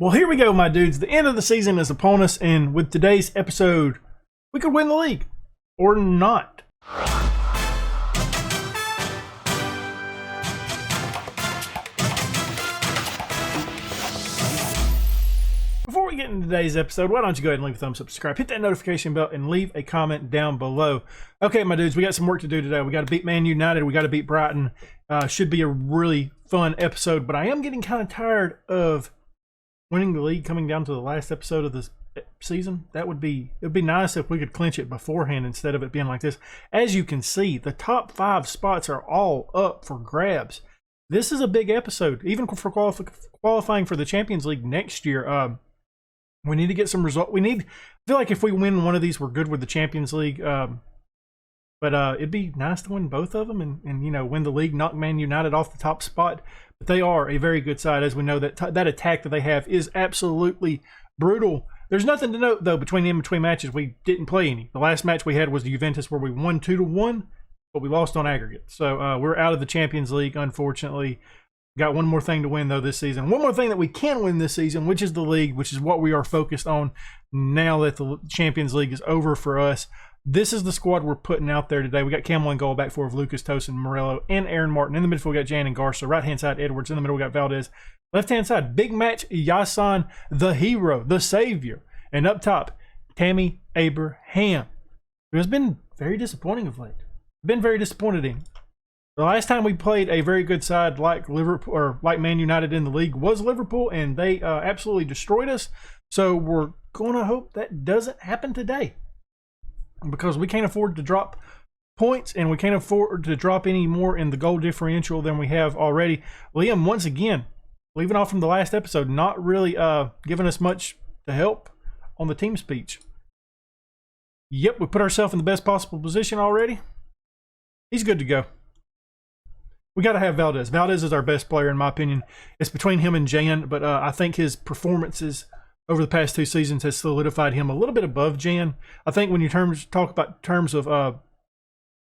Well, here we go, my dudes. The end of the season is upon us, and with today's episode, we could win the league. Or not. Before we get into today's episode, why don't you go ahead and leave a thumbs up, subscribe, hit that notification bell, and leave a comment down below. Okay, my dudes, we got some work to do today. We got to beat Man United. We got to beat Brighton. Should be a really fun episode, but I am getting kind of tired of winning the league coming down to the last episode of this season. It would be nice if we could clinch it beforehand instead of it being like this. As you can see, the top 5 spots are all up for grabs. This is a big episode, even for qualifying for the Champions League next year. We need to get some result. I feel like if we win one of these, we're good with the Champions League. But it'd be nice to win both of them and you know, win the league, knock Man United off the top spot. But they are a very good side, as we know that attack that they have is absolutely brutal. There's nothing to note though between matches. We didn't play any. The last match we had was the Juventus, where we won 2-1, but we lost on aggregate. So we're out of the Champions League, unfortunately. Got one more thing to win though this season. One more thing that we can win this season, which is the league, which is what we are focused on now that the Champions League is over for us. This is the squad we're putting out there today. We got Camel in goal, back four of Lucas, Tosin, Morello, and Aaron Martin. In the midfield, we got Jan and Garza. Right-hand side, Edwards. In the middle, we got Valdez. Left-hand side, big match, Yasan, the hero, the savior. And up top, Tammy Abraham, who has been very disappointing of late. Been very disappointed in. The last time we played a very good side like Liverpool or like Man United in the league was Liverpool, and they absolutely destroyed us. So we're going to hope that doesn't happen today, because we can't afford to drop points, and we can't afford to drop any more in the goal differential than we have already. Liam, once again, leaving off from the last episode, not really giving us much to help on the team speech. Yep, we put ourselves in the best possible position already. He's good to go. We got to have Valdez. Valdez is our best player, in my opinion. It's between him and Jan, but I think his performances over the past 2 seasons has solidified him a little bit above Jan. I think when you talk about terms of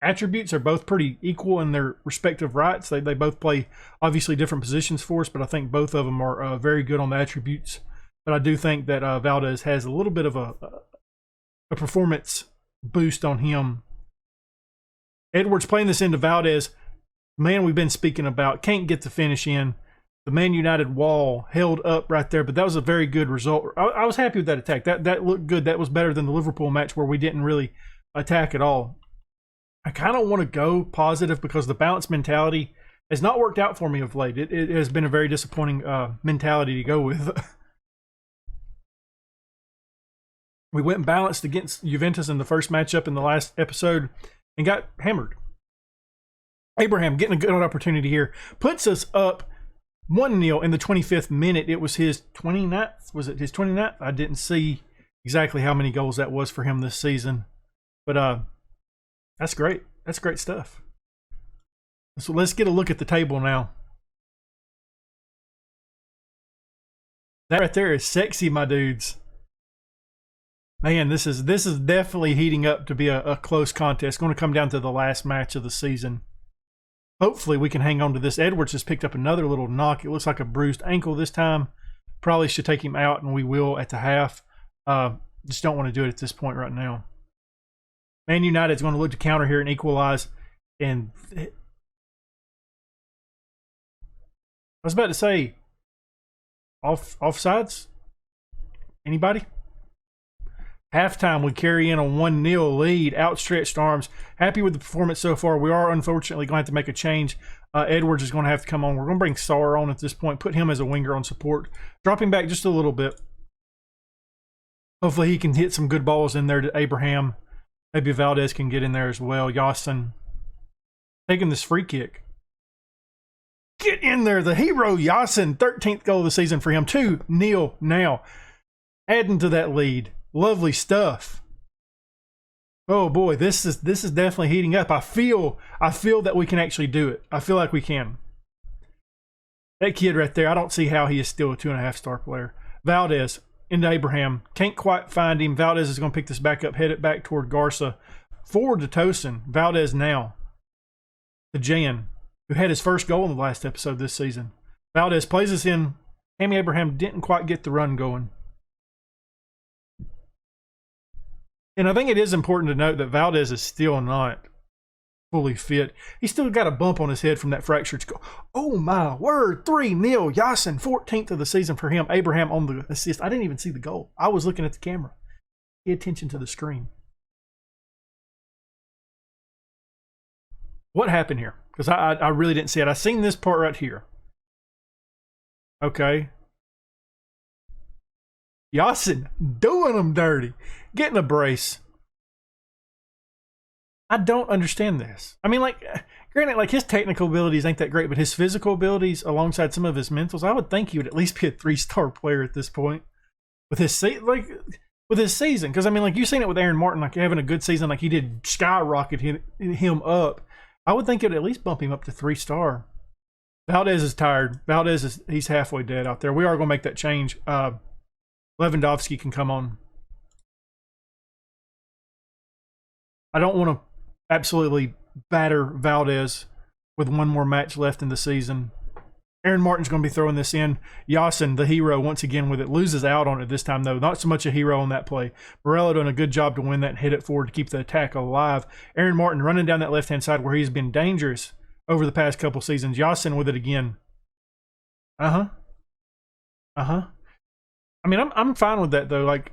attributes, they're both pretty equal in their respective rights. They both play obviously different positions for us, but I think both of them are very good on the attributes. But I do think that Valdez has a little bit of a performance boost on him. Edwards playing this into Valdez. Man, we've been speaking about, can't get the finish in. The Man United wall held up right there, but that was a very good result. I was happy with that attack. That looked good. That was better than the Liverpool match, where we didn't really attack at all. I kind of want to go positive, because the balanced mentality has not worked out for me of late. It has been a very disappointing mentality to go with. We went balanced against Juventus in the first matchup in the last episode and got hammered. Abraham getting a good opportunity here. Puts us up 1-0 in the 25th minute. It was his 29th. Was it his 29th? I didn't see exactly how many goals that was for him this season. But that's great. That's great stuff. So let's get a look at the table now. That right there is sexy, my dudes. Man, this is definitely heating up to be a close contest. It's going to come down to the last match of the season. Hopefully we can hang on to this. Edwards has picked up another little knock. It looks like a bruised ankle this time. Probably should take him out, and we will at the half. Just don't want to do it at this point right now. Man United's going to look to counter here and equalize. And I was about to say, offsides? Anybody? Halftime, we carry in a 1-0 lead, outstretched arms. Happy with the performance so far. We are unfortunately going to have to make a change. Edwards is going to have to come on. We're going to bring Sar on at this point, put him as a winger on support. Drop him back just a little bit. Hopefully he can hit some good balls in there to Abraham. Maybe Valdez can get in there as well. Yasin taking this free kick. Get in there, the hero Yasin. 13th goal of the season for him. 2-0 now. Adding to that lead. Lovely stuff. Oh boy, this is definitely heating up. I feel that we can actually do it. I feel like we can. That kid right there, I don't see how he is still a 2.5-star player. Valdez into Abraham. Can't quite find him. Valdez is going to pick this back up, head it back toward Garza. Forward to Tosin. Valdez now to Jan, who had his first goal in the last episode this season. Valdez plays us in Tammy Abraham didn't quite get the run going. And I think it is important to note that Valdez is still not fully fit. He's still got a bump on his head from that fractured skull. Oh my word, 3-0. Yasin, 14th of the season for him. Abraham on the assist. I didn't even see the goal. I was looking at the camera. Pay attention to the screen. What happened here? Because I really didn't see it. I seen this part right here. Okay. Yasin doing them dirty. Getting a brace. I don't understand this. I mean, like, granted, like, his technical abilities ain't that great, but his physical abilities alongside some of his mentals, I would think he would at least be a 3-star player at this point. With his season. Because, I mean, like, you've seen it with Aaron Martin, like, having a good season, like he did skyrocket him up. I would think it would at least bump him up to 3-star. Valdez is tired. He's halfway dead out there. We are going to make that change. Lewandowski can come on. I don't want to absolutely batter Valdez with one more match left in the season. Aaron Martin's going to be throwing this in. Yasin, the hero, once again with it. Loses out on it this time, though. Not so much a hero on that play. Morello doing a good job to win that and hit it forward to keep the attack alive. Aaron Martin running down that left-hand side where he's been dangerous over the past couple seasons. Yasin with it again. I mean, I'm fine with that, though. Like,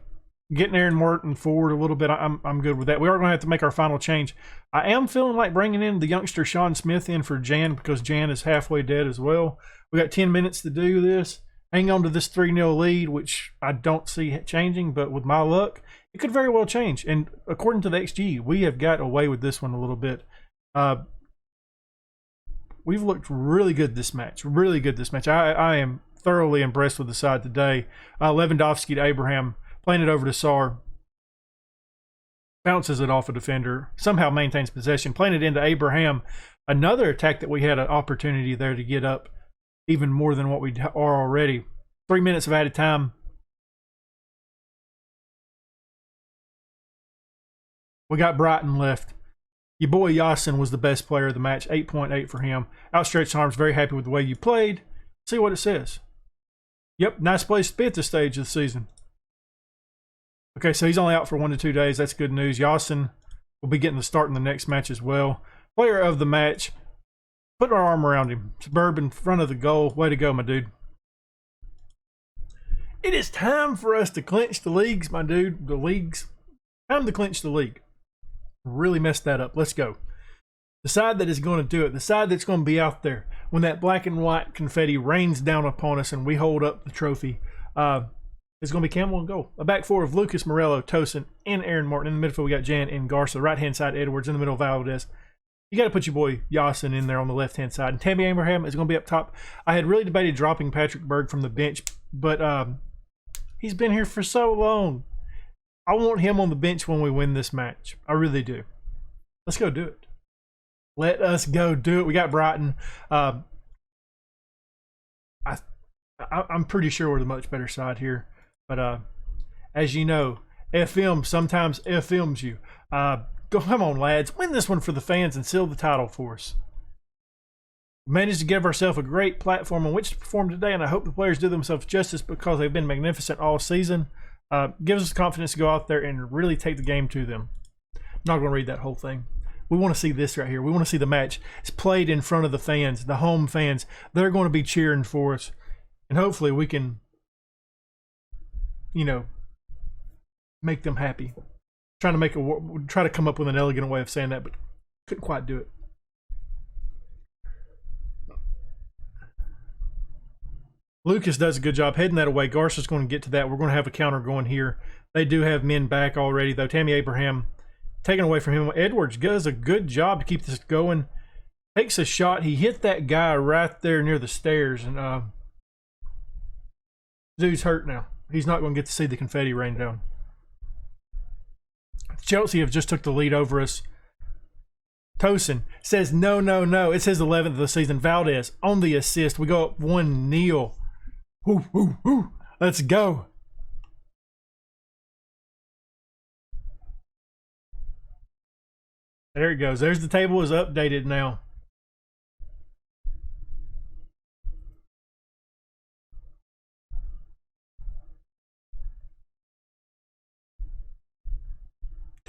getting Aaron Martin forward a little bit, I'm good with that. We are going to have to make our final change. I am feeling like bringing in the youngster Sean Smith in for Jan because Jan is halfway dead as well. We got 10 minutes to do this. Hang on to this 3-0 lead, which I don't see changing, but with my luck, it could very well change. And according to the XG, we have got away with this one a little bit. We've looked really good this match. Really good this match. I am thoroughly impressed with the side today. Lewandowski to Abraham, playing it over to Sarr. Bounces it off a defender. Somehow maintains possession. Playing it into Abraham. Another attack that we had an opportunity there to get up even more than what we are already. 3 minutes of added time. We got Brighton left. Your boy Yasin was the best player of the match. 8.8 for him. Outstretched arms. Very happy with the way you played. See what it says. Yep, nice place to be at this stage of the season. Okay, so he's only out for 1 to 2 days. That's good news. Yasin will be getting the start in the next match as well. Player of the match. Put our arm around him. Suburb in front of the goal. Way to go, my dude. It is time for us to clinch the leagues, my dude. The leagues. Time to clinch the league. Really messed that up. Let's go. The side that is going to do it. The side that's going to be out there when that black and white confetti rains down upon us and we hold up the trophy. It's going to be Campbell and goal. A back four of Lucas, Morello, Tosin, and Aaron Martin. In the midfield, we got Jan and Garza. Right-hand side, Edwards. In the middle, Valdez. You got to put your boy Yasin in there on the left-hand side. And Tammy Abraham is going to be up top. I had really debated dropping Patrick Berg from the bench, but he's been here for so long. I want him on the bench when we win this match. I really do. Let's go do it. Let us go do it. We got Brighton. I'm pretty sure we're the much better side here. But as you know, FM sometimes FMs you. Come on, lads. Win this one for the fans and seal the title for us. We managed to give ourselves a great platform on which to perform today, and I hope the players do themselves justice because they've been magnificent all season. Gives us confidence to go out there and really take the game to them. I'm not going to read that whole thing. We want to see this right here. We want to see the match. It's played in front of the fans, the home fans. They're going to be cheering for us. And hopefully we can, you know, make them happy. Try to come up with an elegant way of saying that, but couldn't quite do it. Lucas does a good job heading that away. Garza's going to get to that. We're going to have a counter going here. They do have men back already, though. Tammy Abraham taken away from him. Edwards does a good job to keep this going. Takes a shot. He hit that guy right there near the stairs, and dude's hurt now. He's not going to get to see the confetti rain down. Chelsea have just took the lead over us. Tosin says no, no, no. It's his 11th of the season. Valdez on the assist. We go up 1-0. Woo, woo, woo. Let's go. There it goes. There's the table is updated now.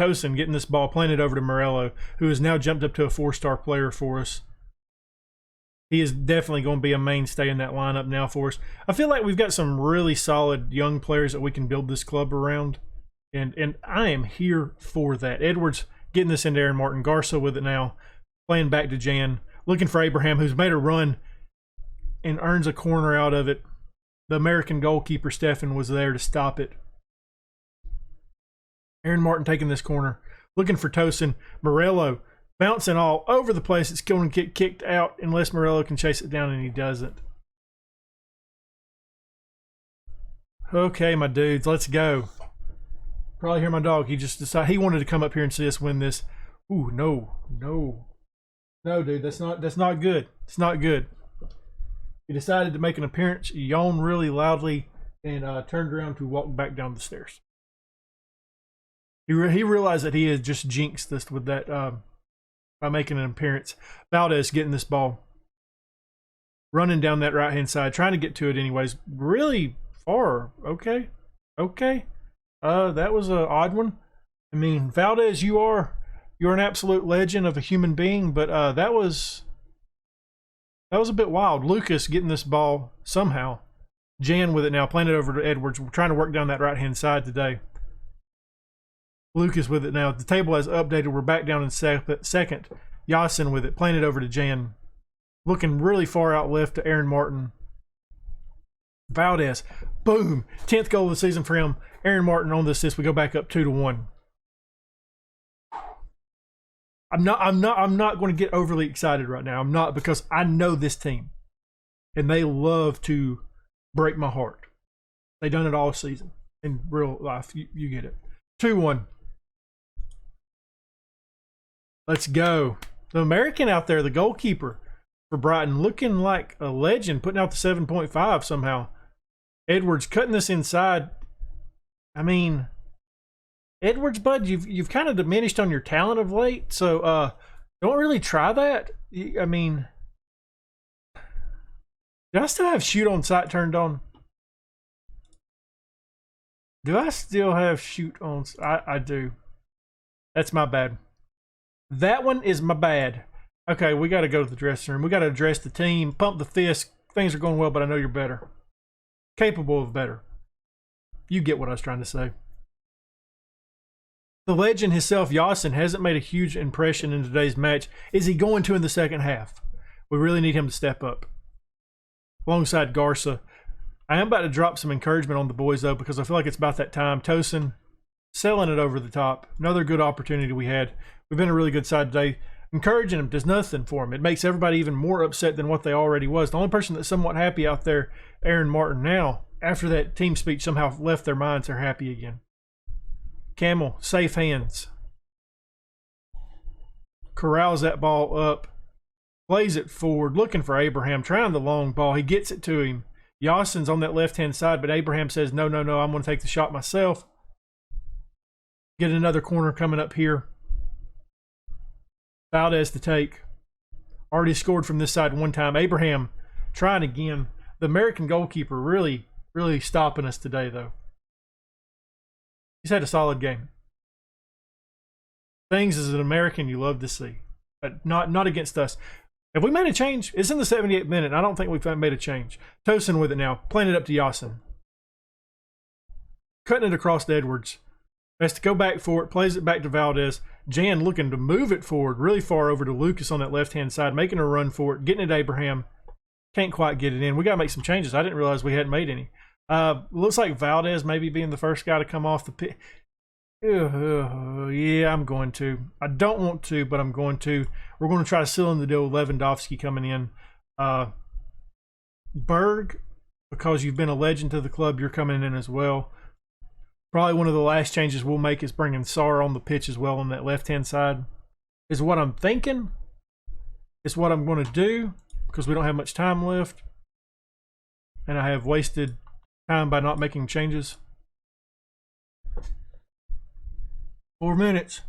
Tosin getting this ball planted over to Morello, who has now jumped up to a 4-star player for us. He is definitely going to be a mainstay in that lineup now for us. I feel like we've got some really solid young players that we can build this club around, and I am here for that. Edwards getting this into Aaron Martin. Garza with it now, playing back to Jan, looking for Abraham, who's made a run and earns a corner out of it. The American goalkeeper, Stefan, was there to stop it. Aaron Martin taking this corner, looking for Tosin. Morello bouncing all over the place. It's going to get kicked out unless Morello can chase it down, and he doesn't. Okay, my dudes, let's go. Probably hear my dog. He just decided he wanted to come up here and see us win this. Ooh, no, dude, that's not good. It's not good. He decided to make an appearance, yawned really loudly, and turned around to walk back down the stairs. He realized that he had just jinxed this with that by making an appearance. Valdez getting this ball, running down that right-hand side, trying to get to it anyways. Really far. Okay. That was an odd one. I mean, Valdez, you're an absolute legend of a human being, but that was a bit wild. Lucas getting this ball somehow. Jan with it now, playing it over to Edwards. We're trying to work down that right-hand side today. Lucas with it now. The table has updated. We're back down in second. Yasin with it, playing it over to Jan. Looking really far out left to Aaron Martin. Valdez, boom, 10th goal of the season for him. Aaron Martin on the assist. We go back up 2-1. I'm not going to get overly excited right now. I'm not, because I know this team, and they love to break my heart. They've done it all season in real life. You get it. 2-1. Let's go. The American out there, the goalkeeper for Brighton, looking like a legend, putting out the 7.5 somehow. Edwards cutting this inside. I mean, Edwards, bud, you've kind of diminished on your talent of late, so don't really try that. I mean, do I still have shoot on sight turned on? Do I still have shoot on? I do. That's my bad. That one is my bad. Okay, we got to go to the dressing room. We got to address the team, pump the fist. Things are going well, but I know you're better. Capable of better. You get what I was trying to say. The legend himself, Yasin, hasn't made a huge impression in today's match. Is he going to in the second half? We really need him to step up. Alongside Garza. I am about to drop some encouragement on the boys, though, because I feel like it's about that time. Tosin selling it over the top. Another good opportunity we had. We've been a really good side today. Encouraging them does nothing for them. It makes everybody even more upset than what they already was. The only person that's somewhat happy out there, Aaron Martin, now, after that team speech somehow left their minds, they're happy again. Camel, safe hands. Corrals that ball up. Plays it forward, looking for Abraham, trying the long ball. He gets it to him. Yasin's on that left-hand side, but Abraham says, no, I'm going to take the shot myself. Get another corner coming up here. Valdez to take. Already scored from this side one time. Abraham trying again. The American goalkeeper really stopping us today, though. He's had a solid game. Things as an American you love to see. But not against us. Have we made a change? It's in the 78th minute. I don't think we've made a change. Tosin with it now. Playing it up to Yasin. Cutting it across to Edwards. Has to go back for it. Plays it back to Valdez. Jan looking to move it forward really far over to Lucas on that left-hand side. Making a run for it. Getting it to Abraham. Can't quite get it in. We got to make some changes. I didn't realize we hadn't made any. Looks like Valdez maybe being the first guy to come off the pitch. Yeah, I'm going to. I don't want to, but I'm going to. We're going to try to seal in the deal with Lewandowski coming in. Berg, because you've been a legend to the club, you're coming in as well. Probably one of the last changes we'll make is bringing Sar on the pitch as well on that left-hand side. Is what I'm thinking. It's what I'm going to do because we don't have much time left. And I have wasted time by not making changes. 4 minutes.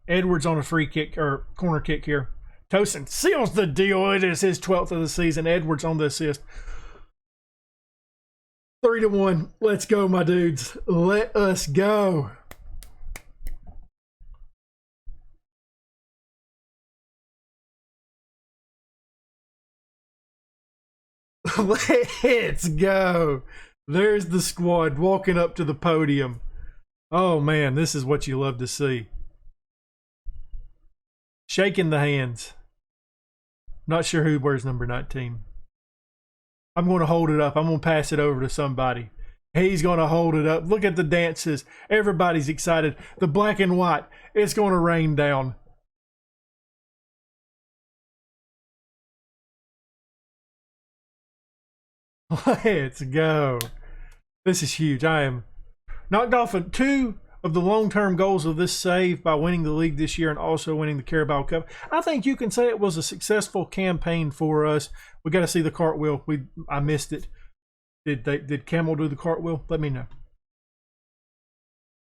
Edwards on a free kick or corner kick here. Tosin seals the deal. It is his 12th of the season. Edwards on the assist. 3-1. Let's go, my dudes. Let us go. Let's go. There's the squad walking up to the podium. Oh man, this is what you love to see. Shaking the hands. Not sure who wears number 19. I'm going to hold it up. I'm going to pass it over to somebody. He's going to hold it up. Look at the dances. Everybody's excited. The black and white. It's going to rain down. Let's go. This is huge. I am knocked off of 2 of the long-term goals of this save by winning the league this year and also winning the Carabao Cup. I think you can say it was a successful campaign for us. We got to see the cartwheel. I missed it. Did Camel do the cartwheel? Let me know.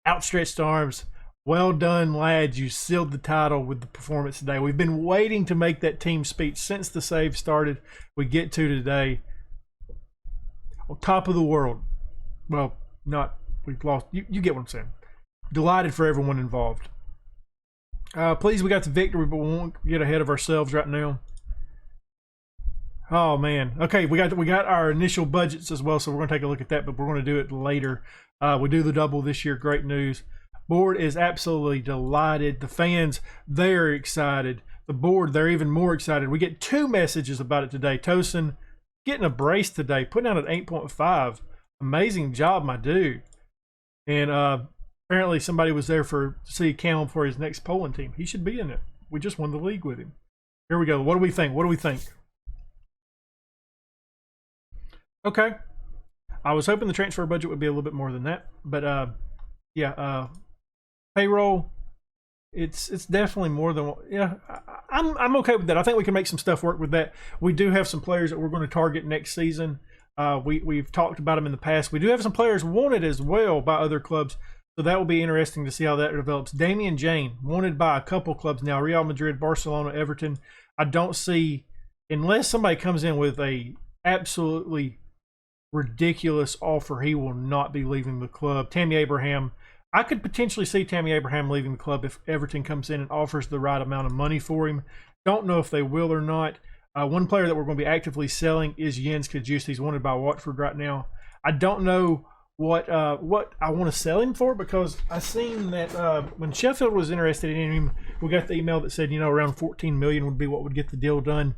Outstretched arms. Well done, lads. You sealed the title with the performance today. We've been waiting to make that team speech since the save started. We get to today. On top of the world. Well, not. We've lost. You get what I'm saying. Delighted for everyone involved. Please, we got the victory, but we won't get ahead of ourselves right now. Oh man. Okay, we got our initial budgets as well, so we're gonna take a look at that, but we're gonna do it later. We do the double this year. Great news. Board is absolutely delighted. The fans, they're excited. The board, they're even more excited. We get 2 messages about it today. Tosin getting a brace today, putting out an 8.5. Amazing job, my dude. And apparently somebody was there to see Camel for his next Poland team. He should be in it. We just won the league with him. Here we go. What do we think? What do we think? Okay. I was hoping the transfer budget would be a little bit more than that. But yeah, payroll, it's definitely more than what, yeah, I'm okay with that. I think we can make some stuff work with that. We do have some players that we're going to target next season. We've talked about them in the past. We do have some players wanted as well by other clubs, so that will be interesting to see how that develops. Damian Jane, wanted by a couple clubs now, Real Madrid, Barcelona, Everton. I don't see, unless somebody comes in with a absolutely ridiculous offer, he will not be leaving the club. Tammy Abraham, I could potentially see Tammy Abraham leaving the club if Everton comes in and offers the right amount of money for him. Don't know if they will or not. One player that we're going to be actively selling is Jens Kajust. He's wanted by Watford right now. I don't know what I want to sell him for, because I seen that when Sheffield was interested in him, we got the email that said, you know, around 14 million would be what would get the deal done.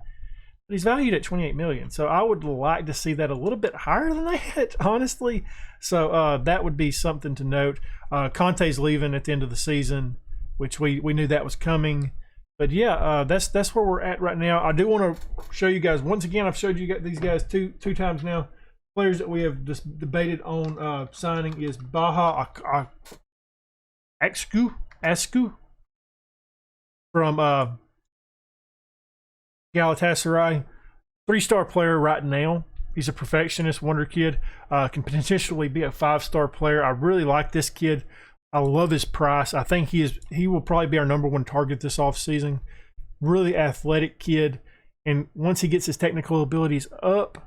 But he's valued at 28 million. So I would like to see that a little bit higher than that, honestly. So that would be something to note. Conte's leaving at the end of the season, which we knew that was coming. But yeah, that's where we're at right now. I do want to show you guys, once again, I've showed you these guys two times now. Players that we have just debated on signing is Baha Asku from Galatasaray. 3-star player right now. He's a perfectionist, wonder kid. Can potentially be a 5-star player. I really like this kid. I love his price. I think he will probably be our #1 target this offseason. Really athletic kid. And once he gets his technical abilities up,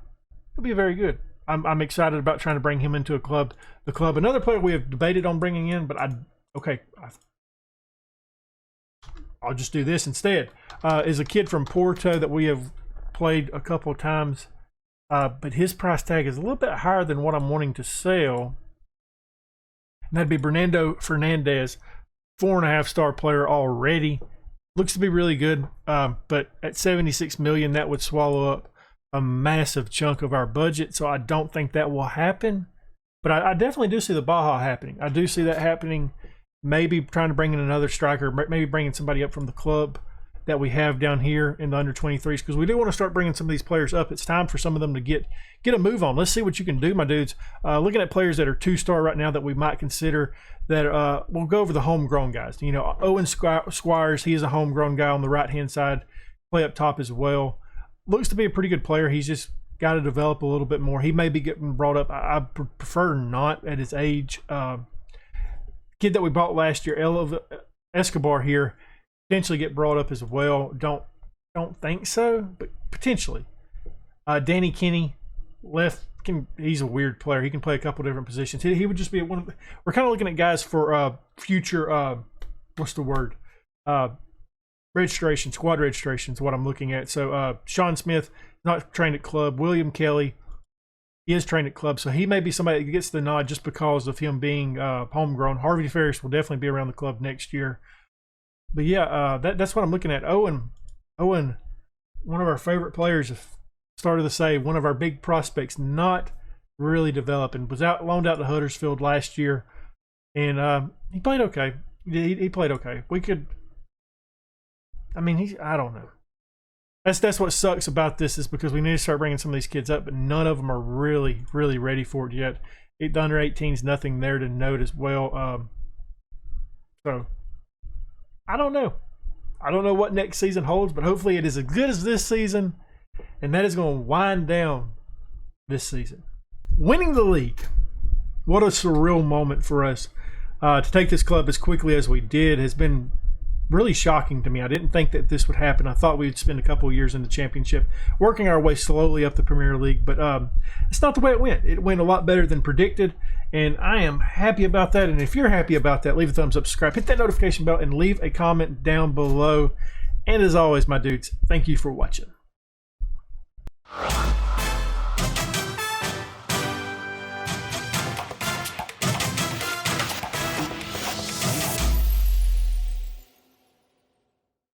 he'll be very good. I'm excited about trying to bring him into the club. Another player we have debated on bringing in, but I'll just do this instead. Is a kid from Porto that we have played a couple of times. But his price tag is a little bit higher than what I'm wanting to sell. And that'd be Bernardo Fernandez, 4.5-star player already. Looks to be really good, but at 76 million, that would swallow up a massive chunk of our budget. So I don't think that will happen. But I definitely do see the Baja happening. I do see that happening. Maybe trying to bring in another striker, maybe bringing somebody up from the club that we have down here in the under-23s, because we do want to start bringing some of these players up. It's time for some of them to get a move on. Let's see what you can do, my dudes. Looking at players that are 2-star right now that we might consider that we'll go over the homegrown guys. You know, Owen Squires, he is a homegrown guy on the right-hand side, play up top as well. Looks to be a pretty good player. He's just got to develop a little bit more. He may be getting brought up. I prefer not at his age. Kid that we bought last year, Escobar here, potentially get brought up as well. Don't think so, but potentially. Danny Kenny, left. He's a weird player. He can play a couple different positions. He would just be one of the, we're kind of looking at guys for future. What's the word? registration, squad registration is what I'm looking at. So Sean Smith, not trained at club. William Kelly is trained at club, so he may be somebody that gets the nod just because of him being homegrown. Harvey Ferris will definitely be around the club next year. But yeah, that's what I'm looking at. Owen, one of our favorite players, started to say one of our big prospects, not really developing. Was loaned out to Huddersfield last year, and he played okay. He played okay. We could. I mean, I don't know. That's what sucks about this, is because we need to start bringing some of these kids up, but none of them are really ready for it yet. The under 18s, nothing there to note as well. So I don't know. I don't know what next season holds, but hopefully it is as good as this season, and that is going to wind down this season. Winning the league. What a surreal moment for us. To take this club as quickly as we did has been really shocking to me. I didn't think that this would happen. I thought we'd spend a couple of years in the championship, working our way slowly up the Premier League, but it's not the way it went. It went a lot better than predicted, and I am happy about that. And if you're happy about that, leave a thumbs up, subscribe, hit that notification bell, and leave a comment down below. And as always, my dudes, thank you for watching.